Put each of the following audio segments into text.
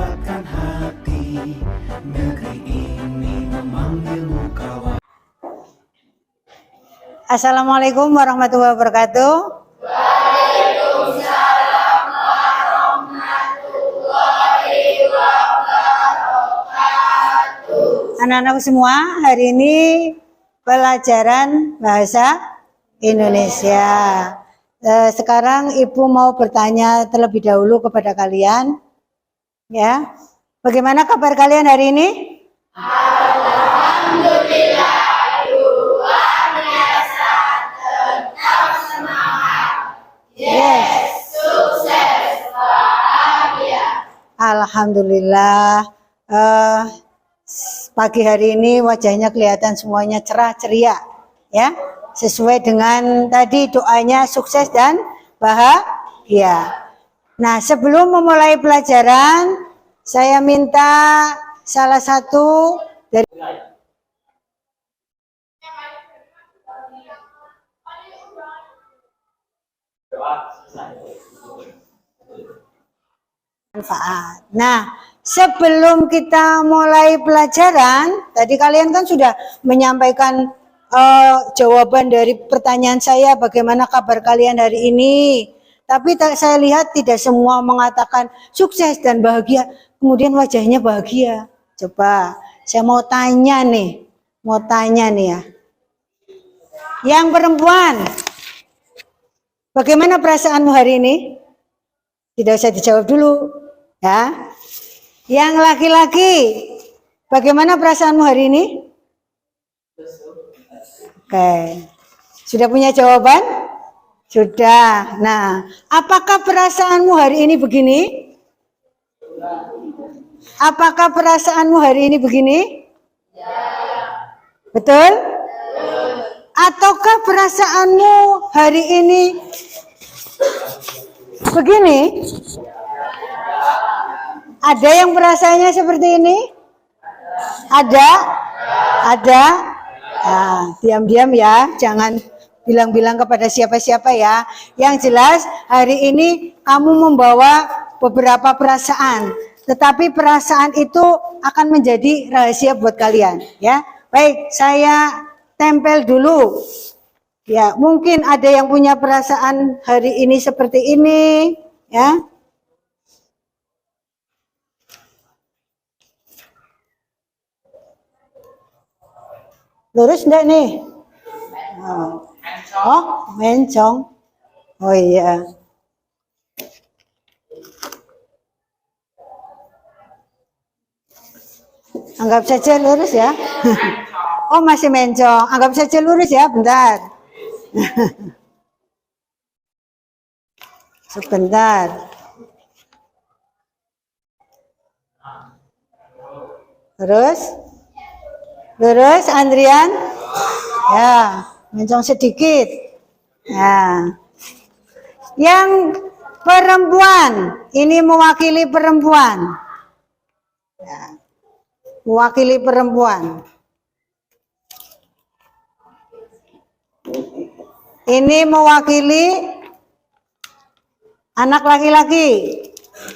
menggerakkan hati, negeri ini memanggilmu kawan. Assalamualaikum warahmatullahi wabarakatuh. Waalaikumsalam warahmatullahi wabarakatuh. Anak-anakku semua, hari ini pelajaran bahasa Indonesia. Sekarang Ibu mau bertanya terlebih dahulu kepada kalian, ya. Bagaimana kabar kalian hari ini? Alhamdulillah, luar biasa, tetap semangat. Yes, sukses, bahagia. Alhamdulillah. Pagi hari ini wajahnya kelihatan semuanya cerah ceria, ya. Sesuai dengan tadi doanya sukses dan bahagia. Nah, sebelum memulai pelajaran, saya minta salah satu dari manfaat. Nah, sebelum kita mulai pelajaran, tadi kalian kan sudah menyampaikan jawaban dari pertanyaan saya, bagaimana kabar kalian hari ini. Tapi saya lihat tidak semua mengatakan sukses dan bahagia, kemudian wajahnya bahagia. Coba, saya mau tanya nih ya. Yang perempuan, bagaimana perasaanmu hari ini? Tidak usah dijawab dulu, ya. Yang laki-laki, bagaimana perasaanmu hari ini? Oke, sudah punya jawaban? Sudah. Nah, apakah perasaanmu hari ini begini? Apakah perasaanmu hari ini begini? Betul? Ataukah perasaanmu hari ini begini? Ada yang perasaannya seperti ini? Ada? Nah, diam-diam ya, jangan bilang-bilang kepada siapa-siapa ya. Yang jelas hari ini kamu membawa beberapa perasaan, tetapi perasaan itu akan menjadi rahasia buat kalian, ya. Baik, saya tempel dulu. Ya, mungkin ada yang punya perasaan hari ini seperti ini, ya. Lurus enggak nih? Oh, mencong. Oh iya. Anggap saja lurus ya. Oh, masih mencong. Anggap saja lurus ya, bentar. Sebentar. Lurus, Andrian. Ya, mencong sedikit. Ya. Yang perempuan, ini mewakili perempuan. Ya. Mewakili perempuan. Ini mewakili anak laki-laki.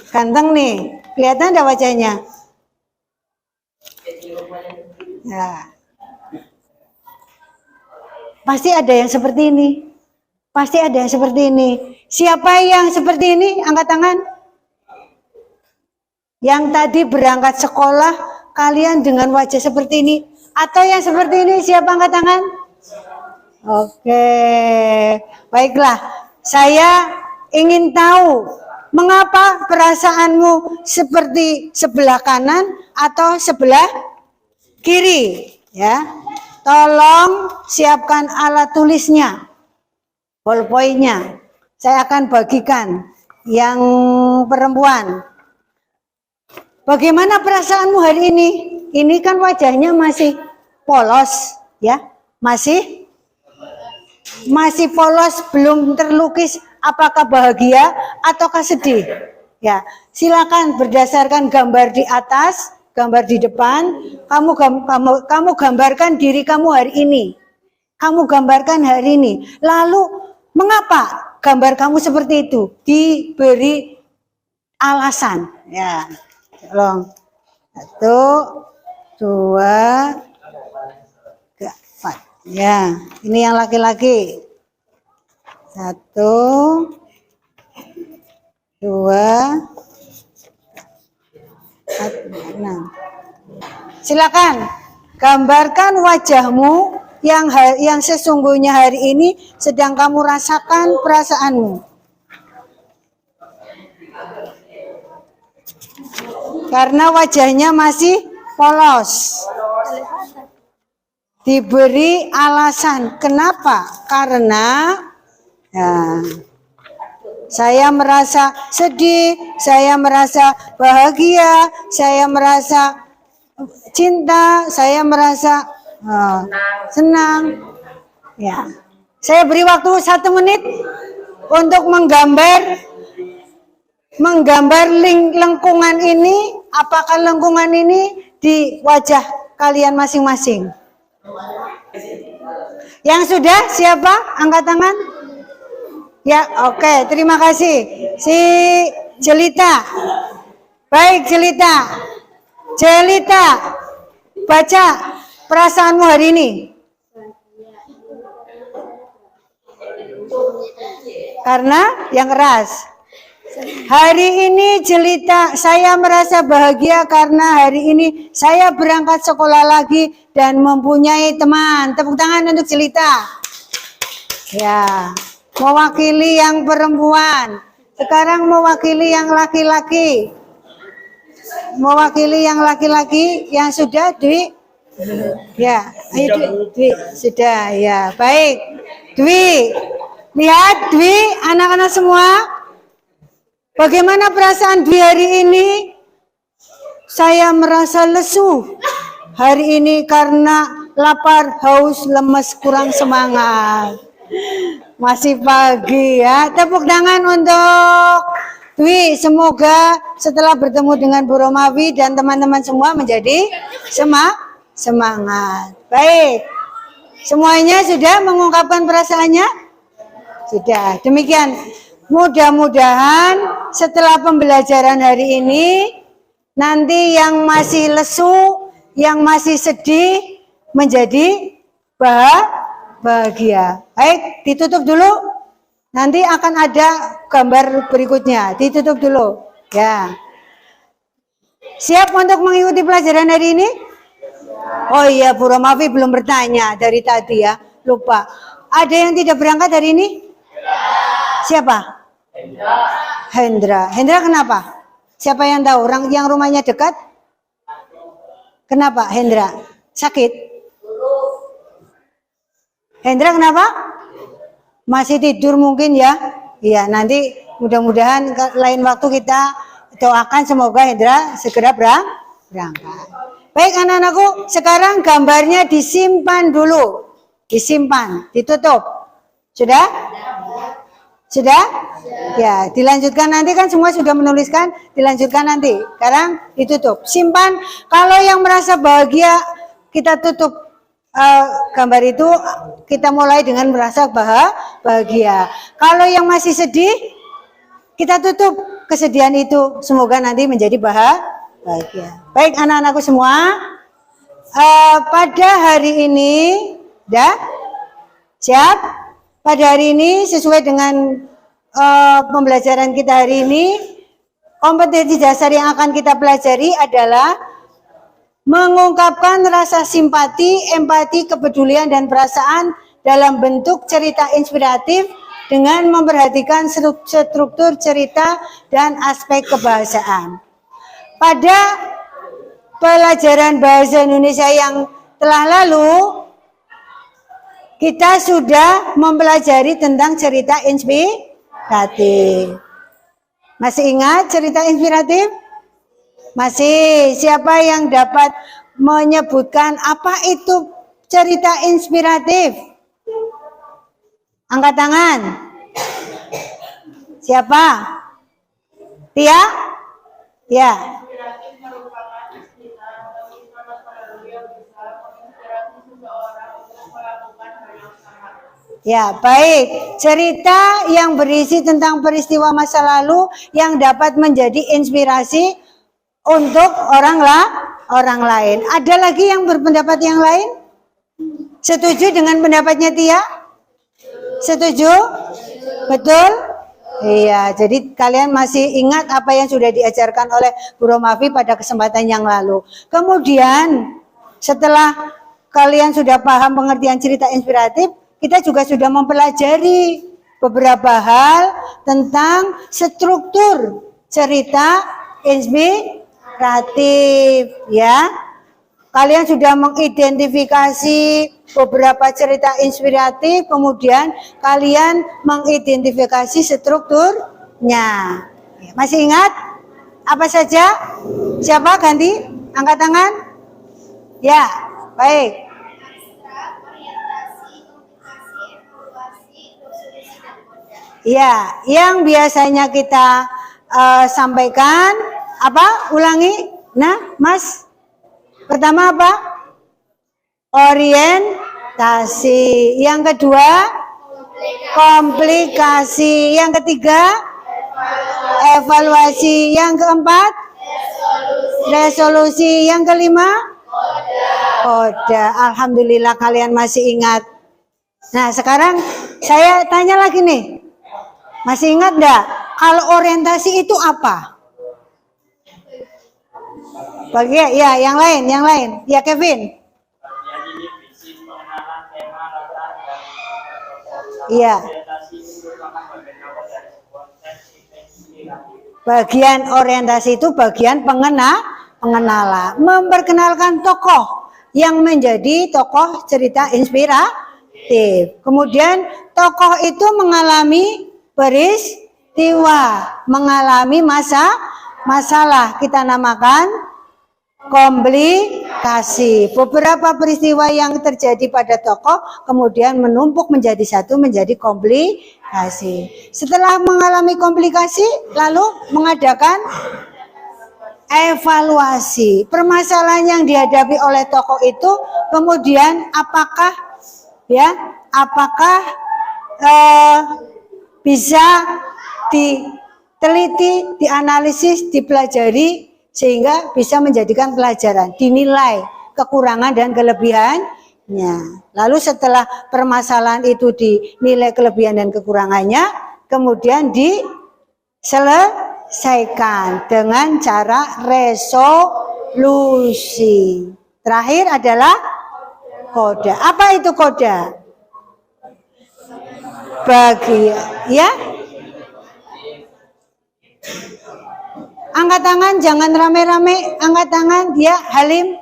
Ganteng nih. Kelihatan enggak wajahnya? Ya. Pasti ada yang seperti ini. Pasti ada yang seperti ini. Siapa yang seperti ini? Angkat tangan. Yang tadi berangkat sekolah, kalian dengan wajah seperti ini. Atau yang seperti ini, siapa angkat tangan? Oke. Baiklah. Saya ingin tahu, mengapa perasaanmu seperti sebelah kanan atau sebelah kiri, ya. Tolong siapkan alat tulisnya, ballpointnya. Saya akan bagikan yang perempuan. Bagaimana perasaanmu hari ini? Ini kan wajahnya masih polos, ya, masih polos, belum terlukis apakah bahagia ataukah sedih. Ya, silakan berdasarkan gambar di atas, gambar di depan, kamu gambarkan diri kamu hari ini. Kamu gambarkan hari ini. Lalu mengapa gambar kamu seperti itu? Diberi alasan. Ya. Tolong. 1, 2, 3, 4. Ya, ini yang laki-laki. 1, 2, 4, 6. Silakan gambarkan wajahmu yang sesungguhnya hari ini sedang kamu rasakan perasaanmu. Karena wajahnya masih polos. Diberi alasan. Kenapa? Karena ya, saya merasa sedih, saya merasa bahagia, saya merasa cinta, saya merasa senang. Ya, saya beri waktu 1 menit untuk menggambar lengkungan ini. Apakah lengkungan ini di wajah kalian masing-masing? Yang sudah siapa? Angkat tangan. Ya, oke, terima kasih. Si Jelita. Baik, Jelita. Jelita, baca perasaanmu hari ini. Karena yang keras. Hari ini Jelita, saya merasa bahagia karena hari ini saya berangkat sekolah lagi dan mempunyai teman. Tepuk tangan untuk Jelita. Ya, mewakili yang perempuan. Sekarang mewakili yang laki-laki. Mewakili yang laki-laki yang sudah Dwi. Ya, ayo Dwi. Sudah, ya. Baik. Dwi. Lihat Dwi, anak-anak semua. Bagaimana perasaan Dwi hari ini? Saya merasa lesu hari ini karena lapar, haus, lemes, kurang semangat. Masih pagi ya. Tepuk tangan untuk Dwi. Semoga setelah bertemu dengan Bu Romawi dan teman-teman semua menjadi semangat. Baik. Semuanya sudah mengungkapkan perasaannya? Sudah. Demikian. Mudah-mudahan setelah pembelajaran hari ini, nanti yang masih lesu, yang masih sedih, menjadi bahagia. Baik, ditutup dulu. Nanti akan ada gambar berikutnya. Ditutup dulu. Ya. Siap untuk mengikuti pelajaran hari ini? Oh iya, Bu Romawi belum bertanya dari tadi ya. Lupa. Ada yang tidak berangkat hari ini? Siapa? Hendra. Hendra kenapa? Siapa yang tahu? Orang yang rumahnya dekat? Kenapa Hendra? Sakit? Hendra kenapa? Masih tidur mungkin ya? Iya, nanti mudah-mudahan lain waktu kita doakan semoga Hendra segera berangkat. Baik anak-anakku, sekarang gambarnya disimpan dulu. Disimpan, ditutup. Sudah? Sudah? Ya, dilanjutkan nanti kan semua sudah menuliskan, dilanjutkan nanti. Sekarang ditutup. Simpan. Kalau yang merasa bahagia, kita tutup gambar itu, kita mulai dengan merasa bahagia. Kalau yang masih sedih, kita tutup kesedihan itu. Semoga nanti menjadi bahagia. Baik anak-anakku semua, pada hari ini, dah siap? Pada hari ini sesuai dengan pembelajaran kita hari ini, kompetensi dasar yang akan kita pelajari adalah mengungkapkan rasa simpati, empati, kepedulian, dan perasaan dalam bentuk cerita inspiratif dengan memperhatikan struktur cerita dan aspek kebahasaan. Pada pelajaran bahasa Indonesia yang telah lalu, kita sudah mempelajari tentang cerita inspiratif. Masih ingat cerita inspiratif? Masih. Siapa yang dapat menyebutkan apa itu cerita inspiratif? Angkat tangan. Siapa? Tia? Ya. Ya, baik. Cerita yang berisi tentang peristiwa masa lalu yang dapat menjadi inspirasi untuk orang lain. Ada lagi yang berpendapat yang lain? Setuju dengan pendapatnya Tia? Setuju? Betul? Iya, jadi kalian masih ingat apa yang sudah diajarkan oleh Bu Romafi pada kesempatan yang lalu. Kemudian setelah kalian sudah paham pengertian cerita inspiratif, kita juga sudah mempelajari beberapa hal tentang struktur cerita inspiratif, ya. Kalian sudah mengidentifikasi beberapa cerita inspiratif, kemudian kalian mengidentifikasi strukturnya. Masih ingat? Apa saja? Siapa ganti? Angkat tangan. Ya, baik. Ya, yang biasanya kita sampaikan apa? Ulangi. Nah, Mas. Pertama apa? Orientasi. Yang kedua, komplikasi. Yang ketiga, evaluasi. Yang keempat, resolusi. Yang kelima, kode. Alhamdulillah kalian masih ingat. Nah, sekarang saya tanya lagi nih. Masih ingat enggak? Kalau orientasi itu apa? Bagi ya, yang lain. Ya, Kevin. Iya. Bagian orientasi itu bagian pengenalan, memperkenalkan tokoh yang menjadi tokoh cerita inspiratif. Kemudian tokoh itu mengalami peristiwa, mengalami masalah, kita namakan komplikasi. Beberapa peristiwa yang terjadi pada tokoh kemudian menumpuk menjadi satu, menjadi komplikasi. Setelah mengalami komplikasi, lalu mengadakan evaluasi. Permasalahan yang dihadapi oleh tokoh itu kemudian apakah bisa diteliti, dianalisis, dipelajari sehingga bisa menjadikan pelajaran, dinilai kekurangan dan kelebihannya. Lalu setelah permasalahan itu dinilai kelebihan dan kekurangannya, kemudian diselesaikan dengan cara resolusi. Terakhir adalah kode. Apa itu kode? Ya. Angkat tangan, jangan rame-rame. Angkat tangan, ya, Halim.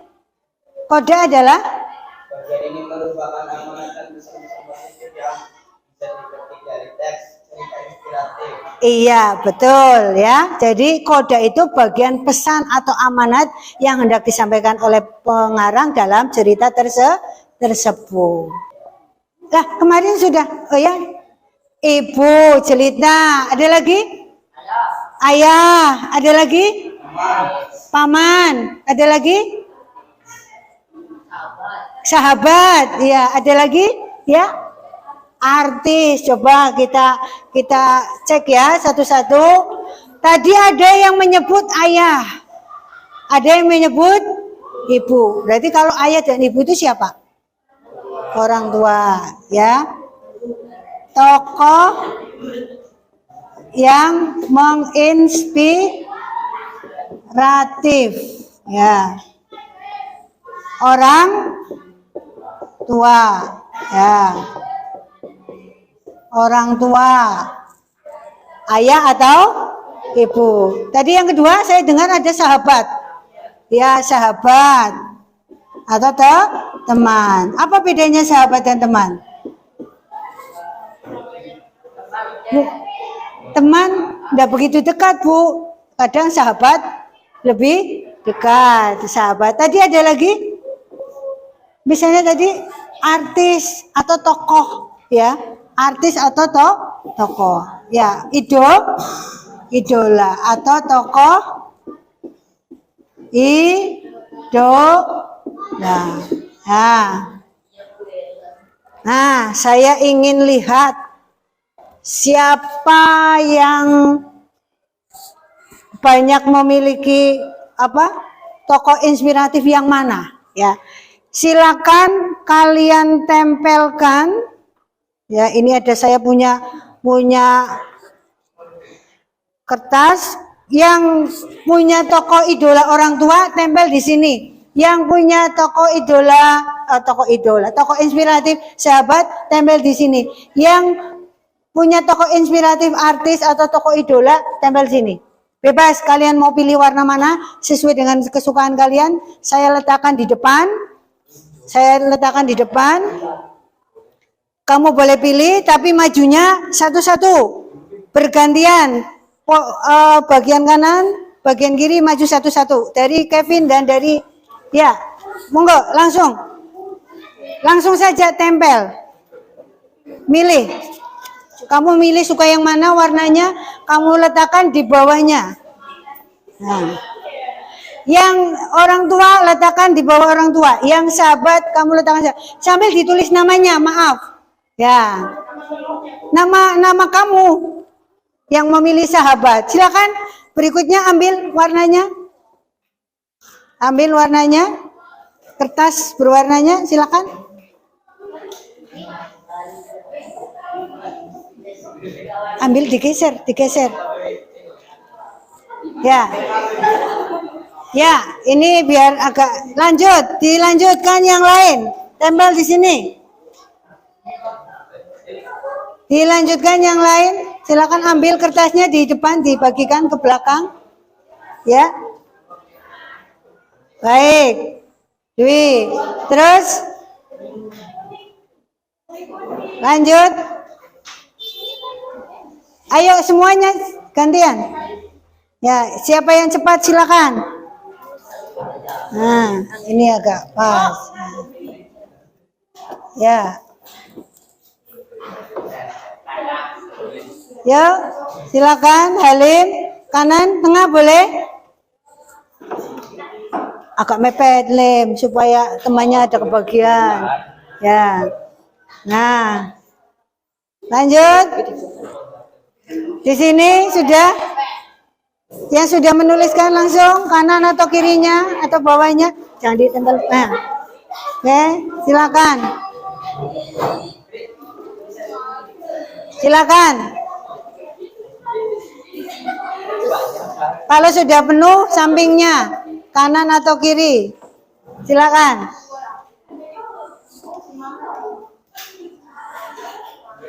Kode adalah? Bagian ini merupakan amanat dan pesan-pesan positif yang bisa dipetik dari teks cerita inspiratif. Iya, betul ya. Jadi kode itu bagian pesan atau amanat yang hendak disampaikan oleh pengarang dalam cerita tersebut. Nah, kemarin sudah, oh ya, Ibu Jelita, ada lagi? Ayah, ada lagi? Paman, ada lagi? Sahabat, ya, ada lagi? Ya, artis. Coba kita cek ya satu-satu. Tadi ada yang menyebut ayah, ada yang menyebut ibu. Berarti kalau ayah dan ibu itu siapa? Orang tua, ya. Tokoh yang menginspiratif, ya. Orang tua, ya. Orang tua, ayah atau ibu. Tadi yang kedua saya dengar ada sahabat, ya, sahabat atau teman. Apa bedanya sahabat dan teman? Teman tidak begitu dekat, Bu. Kadang sahabat lebih dekat. Sahabat. Tadi ada lagi? Misalnya tadi artis atau tokoh, ya. Artis atau tokoh. Ya, idola atau tokoh idola. Nah, saya ingin lihat siapa yang banyak memiliki tokoh inspiratif yang mana? Ya, silakan kalian tempelkan. Ya, ini ada saya punya kertas. Yang punya tokoh idola orang tua tempel di sini. Yang punya tokoh inspiratif sahabat tempel di sini. Yang punya tokoh inspiratif artis atau tokoh idola tempel di sini. Bebas kalian mau pilih warna mana sesuai dengan kesukaan kalian. Saya letakkan di depan. Kamu boleh pilih tapi majunya satu-satu. Bergantian. Bagian kanan, bagian kiri maju satu-satu. Dari Kevin dan dari ya, monggo langsung saja tempel. Milih. Kamu milih suka yang mana warnanya, kamu letakkan di bawahnya. Nah. Yang orang tua letakkan di bawah orang tua. Yang sahabat kamu letakkan sambil ditulis namanya, maaf. Ya. Nama kamu yang memilih sahabat. Silakan berikutnya ambil warnanya. Kertas berwarnanya silakan. Ambil digeser. Ya, ini biar agak dilanjutkan yang lain. Tempel di sini. Dilanjutkan yang lain. Silakan ambil kertasnya di depan, dibagikan ke belakang. Ya. Baik. Dwi. Terus. Lanjut. Ayo semuanya gantian. Ya, siapa yang cepat silakan. Nah, ini agak pas. Ya. Ya, silakan Halim, kanan, tengah boleh? Agak mepet Lim supaya temannya ada kebagian. Ya. Nah. Lanjut. Di sini sudah yang sudah menuliskan langsung kanan atau kirinya atau bawahnya, jangan ditempel. Nah. Oke, silakan. Silakan. Kalau sudah penuh sampingnya, kanan atau kiri, silakan.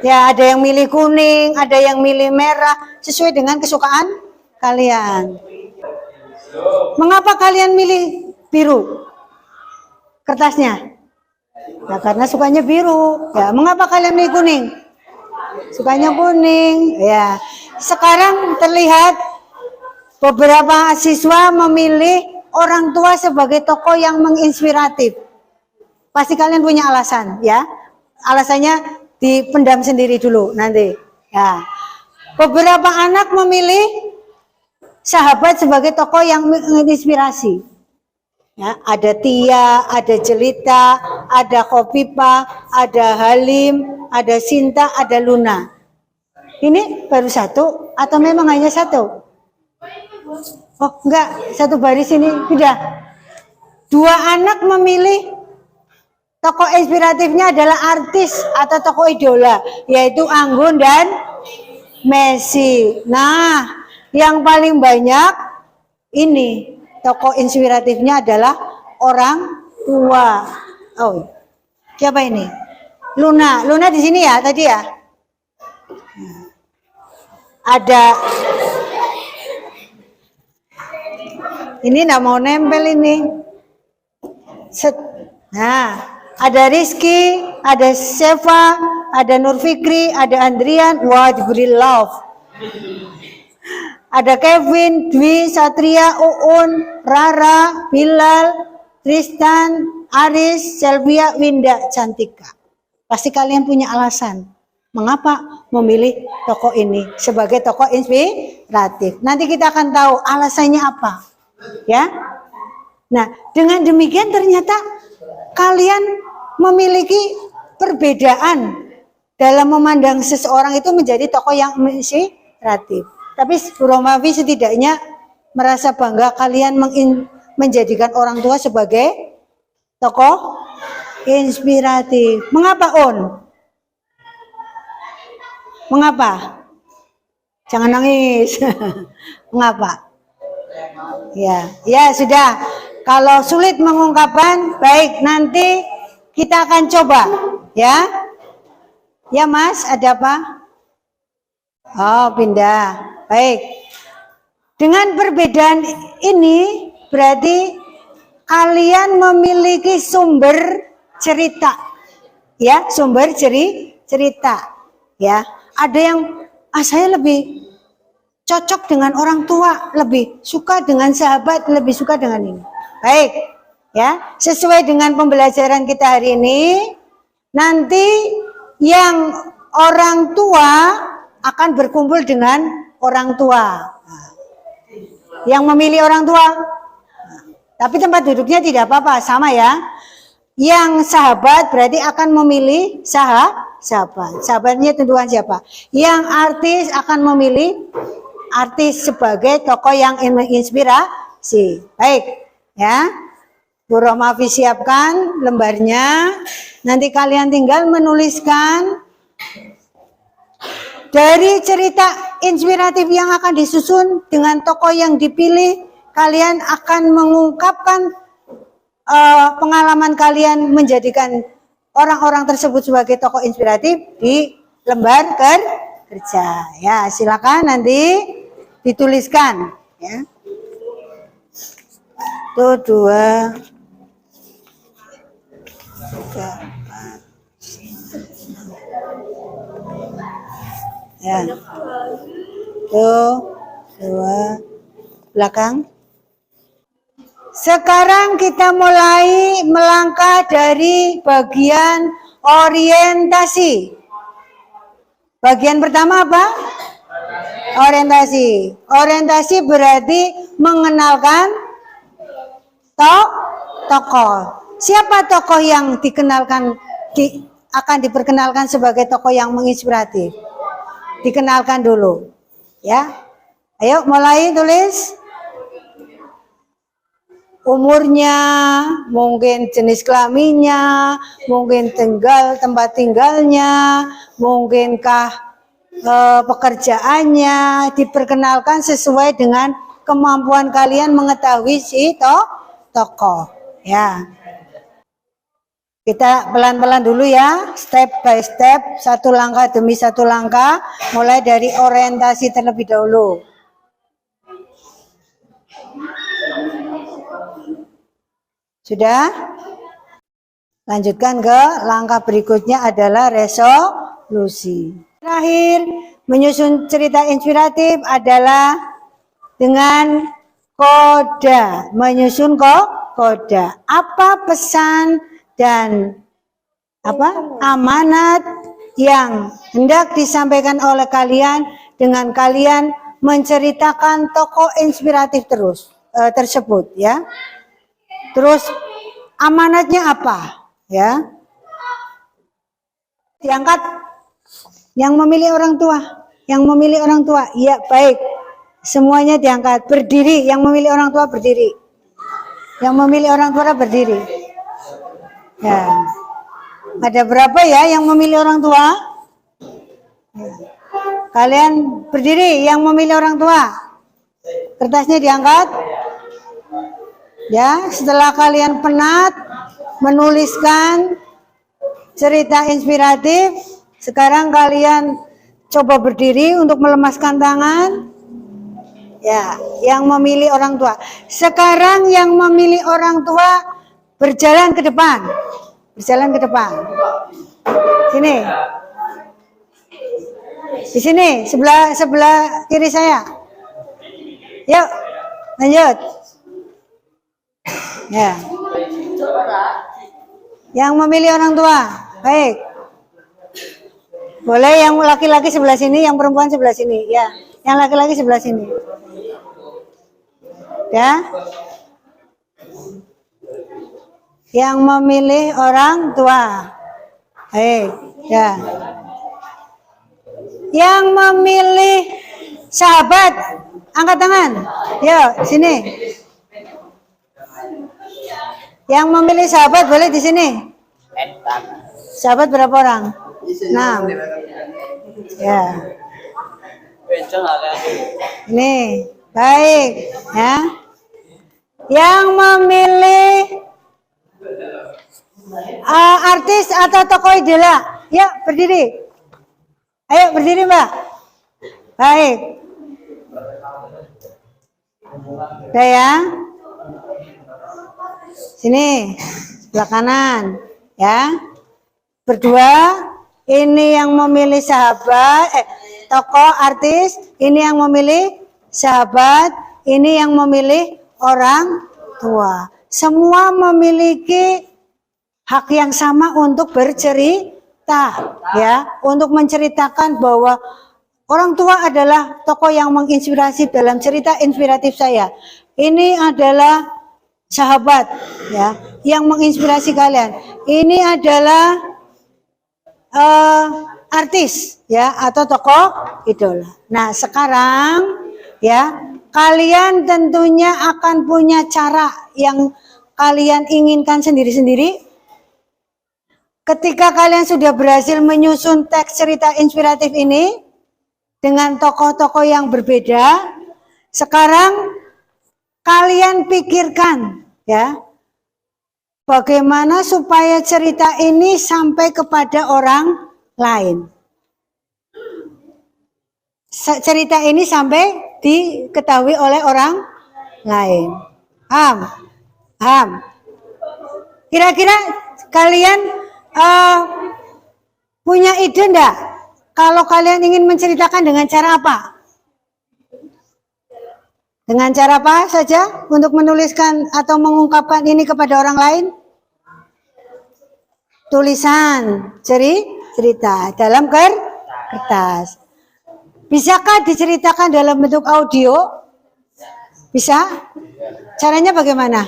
Ya, ada yang milih kuning, ada yang milih merah, sesuai dengan kesukaan kalian. Mengapa kalian milih biru kertasnya? Ya, karena sukanya biru. Ya, mengapa kalian milih kuning? Sukanya kuning. Ya, sekarang terlihat beberapa siswa memilih orang tua sebagai tokoh yang menginspiratif. Pasti kalian punya alasan, ya. Alasannya dipendam sendiri dulu nanti. Ya. Beberapa anak memilih sahabat sebagai tokoh yang menginspirasi. Ya, ada Tia, ada Jelita, ada Khofifa, ada Halim, ada Sinta, ada Luna. Ini baru satu atau memang hanya satu? Oh enggak, satu baris ini sudah. Dua anak memilih tokoh inspiratifnya adalah artis atau tokoh idola, yaitu Anggun dan Messi. Nah, yang paling banyak ini tokoh inspiratifnya adalah orang tua. Oh, siapa ini? Luna. Luna di sini ya tadi ya. Ada. Ini nggak mau nempel ini. Nah, ada Rizky, ada Seva, ada Nur Fikri, ada Andrian. Wah, diberi love. Ada Kevin, Dwi, Satria, Uun, Rara, Bilal, Tristan, Aris, Selvia, Winda, Cantika. Pasti kalian punya alasan mengapa memilih tokoh ini sebagai tokoh inspiratif. Nanti kita akan tahu alasannya apa. Ya. Nah, dengan demikian ternyata kalian memiliki perbedaan dalam memandang seseorang itu menjadi tokoh yang inspiratif. Tapi Romawi setidaknya merasa bangga kalian menjadikan orang tua sebagai tokoh inspiratif. Mengapa, On? Mengapa? Jangan nangis. Mengapa? Ya sudah. Kalau sulit mengungkapkan, baik, nanti kita akan coba, ya. Ya, Mas, ada apa? Oh, pindah. Baik. Dengan perbedaan ini berarti kalian memiliki sumber cerita. Ya, sumber cerita. Ya. Ada yang saya lebih cocok dengan orang tua, lebih suka dengan sahabat, lebih suka dengan ini. Baik, ya, sesuai dengan pembelajaran kita hari ini, nanti yang orang tua akan berkumpul dengan orang tua. Yang memilih orang tua, tapi tempat duduknya tidak apa-apa, sama ya. Yang sahabat berarti akan memilih sahabat. Sahabatnya tentukan siapa? Yang artis akan memilih artis sebagai tokoh yang menginspirasi. Baik, ya. Bu Romafi siapkan lembarnya. Nanti kalian tinggal menuliskan dari cerita inspiratif yang akan disusun dengan tokoh yang dipilih. Kalian akan mengungkapkan pengalaman kalian menjadikan orang-orang tersebut sebagai tokoh inspiratif di lembar kerja. Ya, silakan nanti dituliskan. Ya. Tuh, 2, 3, 4. Ya. Tuh, 2, belakang. Sekarang kita mulai melangkah dari bagian orientasi. Bagian pertama apa? Orientasi. Orientasi berarti mengenalkan tokoh. Siapa tokoh yang dikenalkan akan diperkenalkan sebagai tokoh yang menginspiratif? Dikenalkan dulu. Ya. Ayo mulai tulis. Umurnya, mungkin jenis kelaminnya, mungkin tempat tinggalnya, mungkinkah pekerjaannya, diperkenalkan sesuai dengan kemampuan kalian mengetahui si tokoh. Ya. Kita pelan-pelan dulu ya, step by step, satu langkah demi satu langkah, mulai dari orientasi terlebih dahulu. Sudah? Lanjutkan ke langkah berikutnya adalah resolusi. Terakhir, menyusun cerita inspiratif adalah dengan koda. Menyusun koda. Apa pesan dan amanat yang hendak disampaikan oleh kalian dengan kalian menceritakan tokoh inspiratif tersebut, ya. Terus amanatnya apa? Ya. Diangkat yang memilih orang tua. Yang memilih orang tua. Ya, baik. Semuanya diangkat. Berdiri. Yang memilih orang tua berdiri. Yang memilih orang tua berdiri. Ya. Ada berapa ya yang memilih orang tua? Ya. Kalian berdiri yang memilih orang tua. Kertasnya diangkat. Ya, setelah kalian penat menuliskan cerita inspiratif, sekarang kalian coba berdiri untuk melemaskan tangan. Ya, yang memilih orang tua. Sekarang yang memilih orang tua berjalan ke depan. Berjalan ke depan. Sini. Di sini, sebelah kiri saya. Yuk, lanjut. Ya. Yang memilih orang tua. Baik. Boleh yang laki-laki sebelah sini, yang perempuan sebelah sini. Ya. Yang laki-laki sebelah sini. Ya. Yang memilih orang tua. Baik. Ya. Yang memilih sahabat Angkat tangan. Yuk, sini. Yang memilih sahabat boleh di sini. Sahabat berapa orang? 6. Ya. Nih, baik ya. Yang memilih artis atau tokoh idola, ya berdiri. Ayo berdiri Mbak. Baik. Udah ya. Sini, sebelah kanan ya. Berdua, ini yang memilih sahabat, tokoh artis, ini yang memilih sahabat, ini yang memilih orang tua. Semua memiliki hak yang sama untuk bercerita, ya, untuk menceritakan bahwa orang tua adalah tokoh yang menginspirasi dalam cerita inspiratif saya. Ini adalah sahabat, ya, yang menginspirasi kalian. Ini adalah artis, ya, atau tokoh idola. Nah, sekarang, ya, kalian tentunya akan punya cara yang kalian inginkan sendiri-sendiri. Ketika kalian sudah berhasil menyusun teks cerita inspiratif ini dengan tokoh-tokoh yang berbeda, sekarang kalian pikirkan, ya, bagaimana supaya cerita ini sampai kepada orang lain. Cerita ini sampai diketahui oleh orang lain. Paham? Kira-kira kalian punya ide enggak? Kalau kalian ingin menceritakan dengan cara apa? Dengan cara apa saja untuk menuliskan atau mengungkapkan ini kepada orang lain? Tulisan, cerita dalam kertas. Bisakah diceritakan dalam bentuk audio? Bisa? Caranya bagaimana?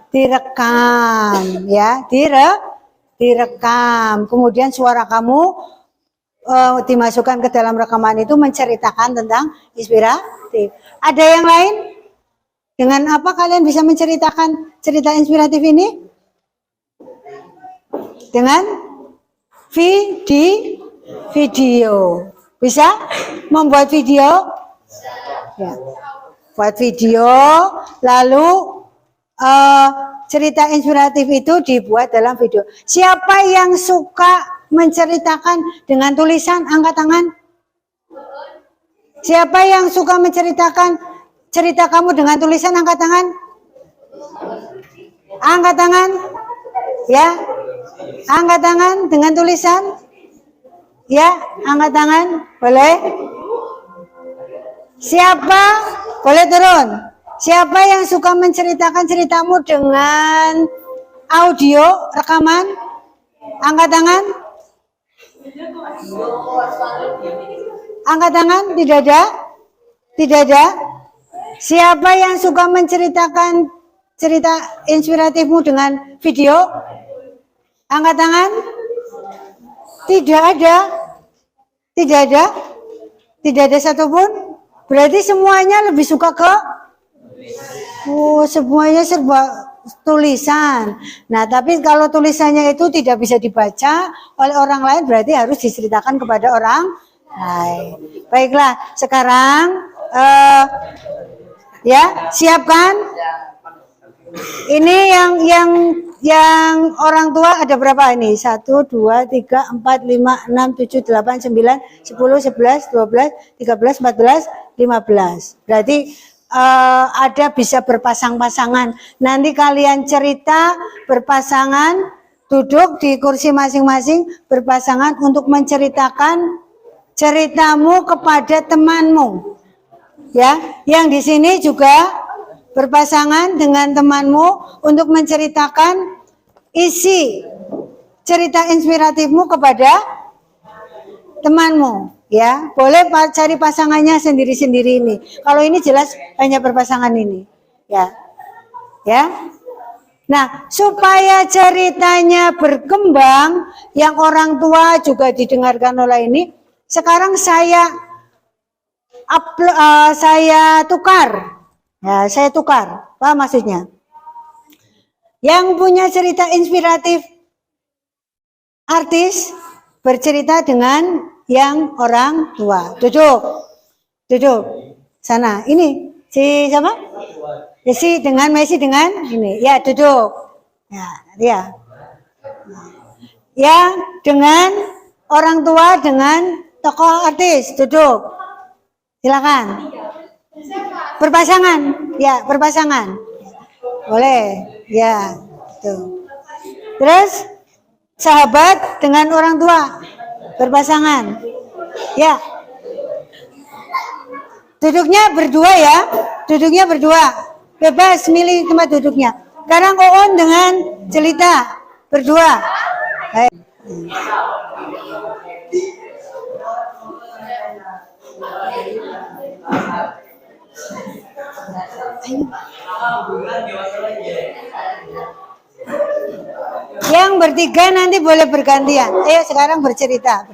Direkam, ya, direkam. Kemudian suara kamu dimasukkan ke dalam rekaman itu menceritakan tentang inspiratif. Ada yang lain? Dengan apa kalian bisa menceritakan cerita inspiratif ini? Dengan video. Bisa membuat video? Ya. Buat video, lalu cerita inspiratif itu dibuat dalam video. Siapa yang suka menceritakan dengan tulisan, angkat tangan. Siapa yang suka menceritakan cerita kamu dengan tulisan, angkat tangan. Angkat tangan. Ya. Angkat tangan dengan tulisan. Ya, angkat tangan. Boleh? Siapa? Boleh turun. Siapa yang suka menceritakan ceritamu dengan audio, rekaman? Angkat tangan. Angkat tangan, tidak ada? Tidak ada? Siapa yang suka menceritakan cerita inspiratifmu dengan video? Angkat tangan. Tidak ada? Tidak ada? Tidak ada satupun? Berarti semuanya lebih suka ke? Oh, semuanya serba tulisan. Nah, tapi kalau tulisannya itu tidak bisa dibaca oleh orang lain, berarti harus diceritakan kepada orang lain. Baiklah, sekarang ya, siapkan. Ini yang orang tua ada berapa ini? 1, 2, 3, 4, 5, 6, 7, 8, 9, 10, 11, 12, 13, 14, 15. Berarti ada bisa berpasang-pasangan. Nanti kalian cerita berpasangan, duduk di kursi masing-masing berpasangan untuk menceritakan ceritamu kepada temanmu. Ya, yang di sini juga berpasangan dengan temanmu untuk menceritakan isi cerita inspiratifmu kepada temanmu. Ya, boleh cari pasangannya sendiri-sendiri ini. Kalau ini jelas hanya berpasangan ini. Ya. Ya. Nah, supaya ceritanya berkembang, yang orang tua juga didengarkan oleh ini, sekarang saya saya tukar. Ya, saya tukar. Apa maksudnya? Yang punya cerita inspiratif artis bercerita dengan yang orang tua. Duduk. Duduk. Sana. Ini si siapa? Messi dengan ini. Ya, duduk. Ya, ya. Ya, dengan orang tua dengan tokoh artis. Duduk. Silakan. Berpasangan. Ya, berpasangan. Boleh. Ya. Tuh. Terus sahabat dengan orang tua berpasangan. Ya. Duduknya berdua ya. Duduknya berdua. Bebas milih tempat duduknya. Sekarang Oon dengan Jelita berdua. Baik. Yang bertiga nanti boleh bergantian. Ayo sekarang bercerita.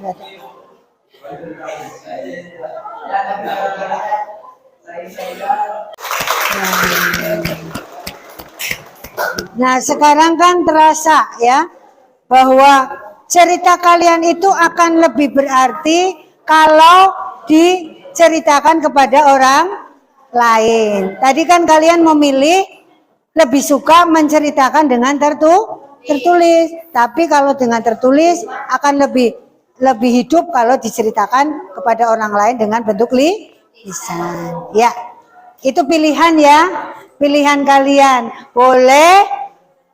Nah, sekarang kan terasa ya bahwa cerita kalian itu akan lebih berarti kalau diceritakan kepada orang lain. Tadi kan kalian memilih lebih suka menceritakan dengan tertulis, tapi kalau dengan tertulis akan lebih hidup kalau diceritakan kepada orang lain dengan bentuk lisan. Ya, itu pilihan ya, pilihan kalian. Boleh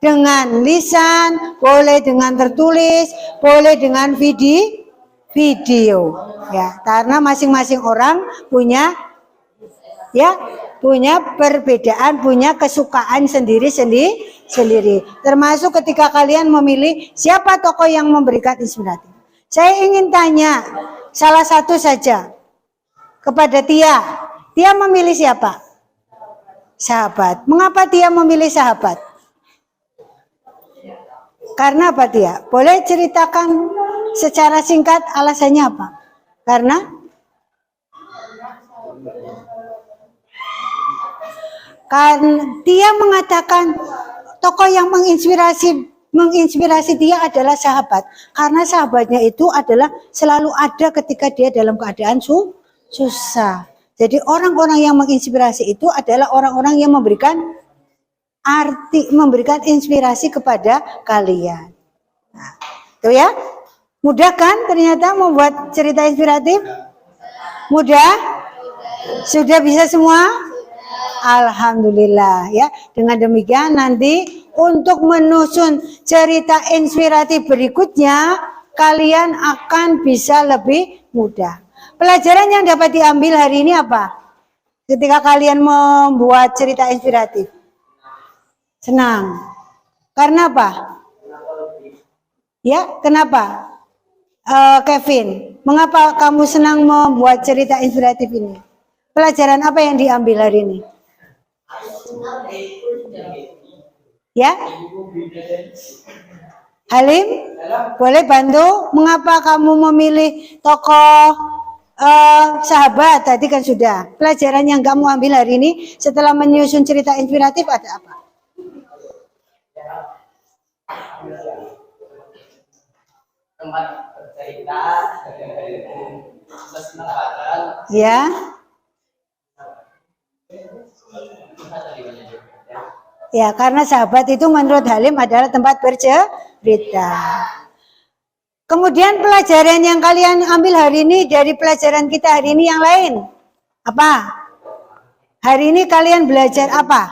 dengan lisan, boleh dengan tertulis, boleh dengan video. Ya, karena masing-masing orang punya perbedaan, punya kesukaan sendiri. Termasuk ketika kalian memilih siapa tokoh yang memberikan inspiratif. Saya ingin tanya salah satu saja kepada Tia. Tia memilih siapa? Sahabat. Mengapa Tia memilih sahabat? Karena apa Tia? Boleh ceritakan secara singkat alasannya apa? Karena Tia mengatakan tokoh yang menginspirasi dia adalah sahabat. Karena sahabatnya itu adalah selalu ada ketika dia dalam keadaan susah. Jadi orang-orang yang menginspirasi itu adalah orang-orang yang memberikan inspirasi kepada kalian. Nah, itu ya. Mudah kan ternyata membuat cerita inspiratif? Mudah? Sudah bisa semua? Alhamdulillah ya. Dengan demikian nanti untuk menyusun cerita inspiratif berikutnya kalian akan bisa lebih mudah. Pelajaran yang dapat diambil hari ini apa? Ketika kalian membuat cerita inspiratif. Senang. Karena apa? Ya, kenapa? Kevin, mengapa kamu senang membuat cerita inspiratif ini? Pelajaran apa yang diambil hari ini? Ya, Halim, boleh bantu? Mengapa kamu memilih tokoh sahabat? Tadi kan sudah. Pelajaran yang kamu ambil hari ini setelah menyusun cerita inspiratif ada apa? Tempat bercerita, senang bareng. Ya. Ya, karena sahabat itu menurut Halim adalah tempat bercerita. Kemudian pelajaran yang kalian ambil hari ini dari pelajaran kita hari ini yang lain. Apa? Hari ini kalian belajar apa?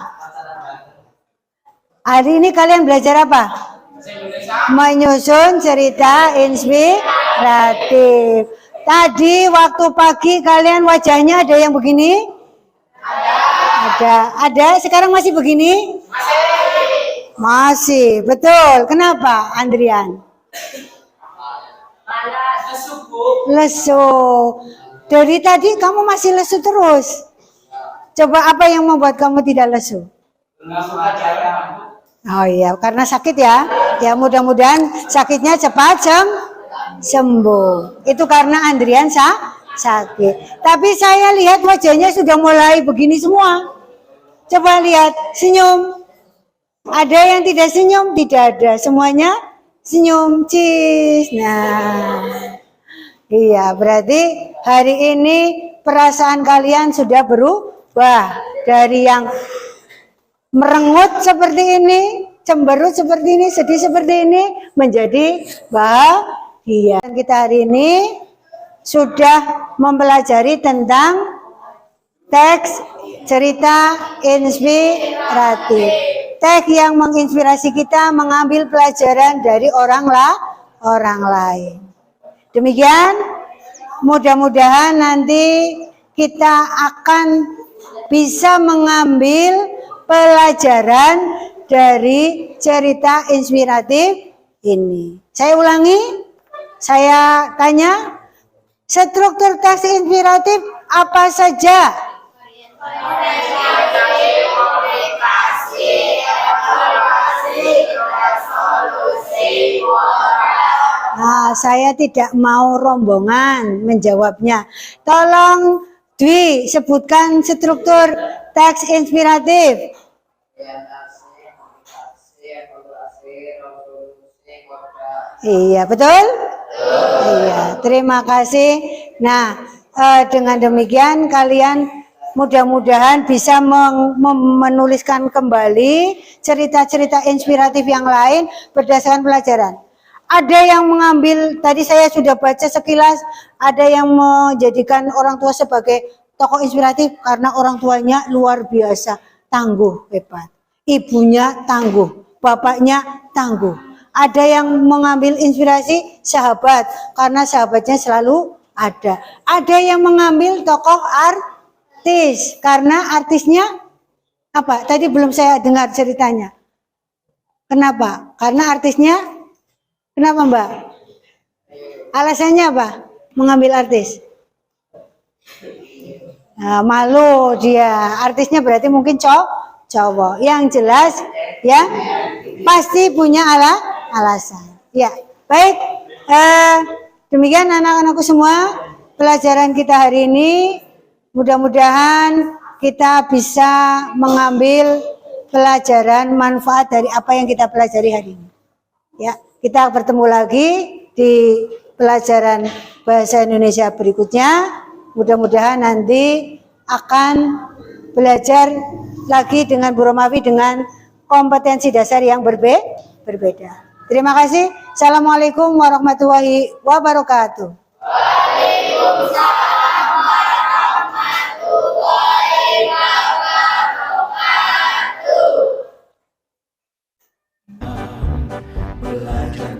Hari ini kalian belajar apa? Menyusun cerita inspiratif. Tadi waktu pagi kalian wajahnya ada yang begini? Ada. Sekarang masih begini? Masih. Betul. Kenapa, Andrian? Lesu. Dari tadi kamu masih lesu terus. Coba apa yang membuat kamu tidak lesu? Oh iya, karena sakit ya. Ya mudah-mudahan sakitnya cepat sembuh. Itu karena Andrian sakit. Tapi saya lihat wajahnya sudah mulai begini semua. Coba lihat, senyum. Ada yang tidak senyum? Tidak ada. Semuanya senyum. Cis. Nah, iya, berarti hari ini perasaan kalian sudah berubah. Dari yang merengut seperti ini, cemberut seperti ini, sedih seperti ini, menjadi bahagia. Kita hari ini sudah mempelajari tentang teks cerita inspiratif. Teks yang menginspirasi kita mengambil pelajaran dari orang lain. Demikian, mudah-mudahan nanti kita akan bisa mengambil pelajaran dari cerita inspiratif ini. Saya ulangi, saya tanya, struktur teks inspiratif apa saja? Nah, saya tidak mau rombongan menjawabnya. Tolong Dwi sebutkan struktur teks inspiratif. Iya, betul? Iya, terima kasih. Nah, dengan demikian kalian mudah-mudahan bisa menuliskan kembali cerita-cerita inspiratif yang lain berdasarkan pelajaran. Ada yang mengambil, tadi saya sudah baca sekilas, ada yang menjadikan orang tua sebagai tokoh inspiratif karena orang tuanya luar biasa, tangguh, hebat. Ibunya tangguh, bapaknya tangguh. Ada yang mengambil inspirasi sahabat karena sahabatnya selalu ada. Ada yang mengambil tokoh artis karena artisnya apa? Tadi belum saya dengar ceritanya. Kenapa? Karena artisnya, kenapa Mbak? Alasannya apa? Mengambil artis? Nah, malu dia. Artisnya berarti mungkin cowok. Yang jelas ya pasti punya alasan. Ya, baik. Demikian anak-anakku semua, pelajaran kita hari ini. Mudah-mudahan kita bisa mengambil pelajaran manfaat dari apa yang kita pelajari hari ini. Ya, kita bertemu lagi di pelajaran bahasa Indonesia berikutnya. Mudah-mudahan nanti akan belajar lagi dengan Bu Romawi dengan kompetensi dasar yang berbeda. Terima kasih. Assalamualaikum warahmatullahi wabarakatuh. Waalaikumsalam warahmatullahi wabarakatuh. Belajar